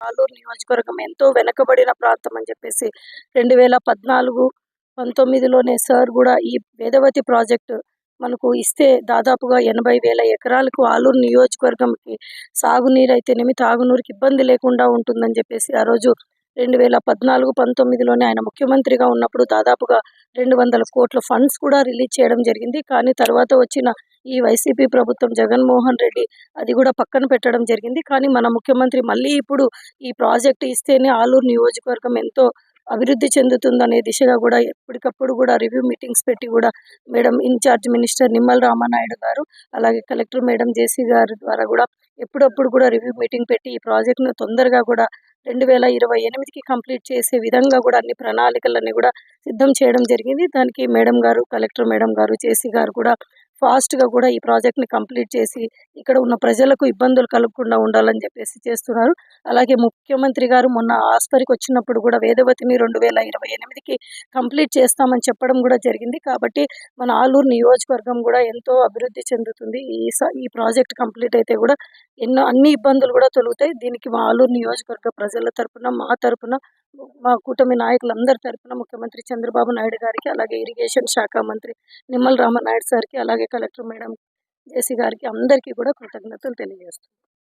ఆలూరు నియోజకవర్గం ఎంతో వెనకబడిన ప్రాంతం అని చెప్పేసి 2014, 19లోనే సార్ కూడా ఈ వేదవతి ప్రాజెక్టు మనకు ఇస్తే దాదాపుగా 80,000 ఎకరాలకు ఆలూరు నియోజకవర్గంకి సాగునీరైతేనేమి, తాగునీరుకి ఇబ్బంది లేకుండా ఉంటుందని చెప్పేసి ఆ రోజు 2014, 19లోనే ఆయన ముఖ్యమంత్రిగా ఉన్నప్పుడు దాదాపుగా 200 కోట్ల ఫండ్స్ కూడా రిలీజ్ చేయడం జరిగింది. కానీ తర్వాత వచ్చిన ఈ వైసీపీ ప్రభుత్వం జగన్మోహన్ రెడ్డి అది కూడా పక్కన పెట్టడం జరిగింది. కానీ మన ముఖ్యమంత్రి మళ్ళీ ఇప్పుడు ఈ ప్రాజెక్టు ఇస్తేనే ఆలూరు నియోజకవర్గం ఎంతో అభివృద్ధి చెందుతుందనే దిశగా కూడా ఎప్పటికప్పుడు కూడా రివ్యూ మీటింగ్స్ పెట్టి కూడా madam incharge minister Nimmala Ramanaidu garu, అలాగే కలెక్టర్ మేడం జేసీ గారి ద్వారా కూడా ఎప్పుడప్పుడు కూడా రివ్యూ మీటింగ్ పెట్టి ఈ ప్రాజెక్టును తొందరగా కూడా 2028కి కంప్లీట్ చేసే విధంగా కూడా అన్ని ప్రణాళికలన్నీ కూడా సిద్ధం చేయడం జరిగింది. దానికి మేడం గారు, కలెక్టర్ మేడం గారు, జేసీ గారు కూడా ఫాస్ట్గా కూడా ఈ ప్రాజెక్ట్ని కంప్లీట్ చేసి ఇక్కడ ఉన్న ప్రజలకు ఇబ్బందులు కలగకుండా ఉండాలని చెప్పేసి చేస్తున్నారు. అలాగే ముఖ్యమంత్రి గారు మొన్న ఆస్పరికి వచ్చినప్పుడు కూడా వేదవతిని 2028కి కంప్లీట్ చేస్తామని చెప్పడం కూడా జరిగింది. కాబట్టి మన ఆలూరు నియోజకవర్గం కూడా ఎంతో అభివృద్ధి చెందుతుంది. ఈ ప్రాజెక్ట్ కంప్లీట్ అయితే కూడా అన్ని ఇబ్బందులు కూడా తొలుగుతాయి. దీనికి మా ఆలూరు నియోజకవర్గ ప్రజల తరపున, మా తరపున, మా కూటమి నాయకులందరి తరపున ముఖ్యమంత్రి చంద్రబాబు నాయుడు గారికి, అలాగే ఇరిగేషన్ శాఖ మంత్రి నిమ్మల రామనాయుడు సార్కి, అలాగే కలెక్టర్ మేడం జేసీ గారికి అందరికీ కూడా కృతజ్ఞతలు తెలియజేస్తున్నాను.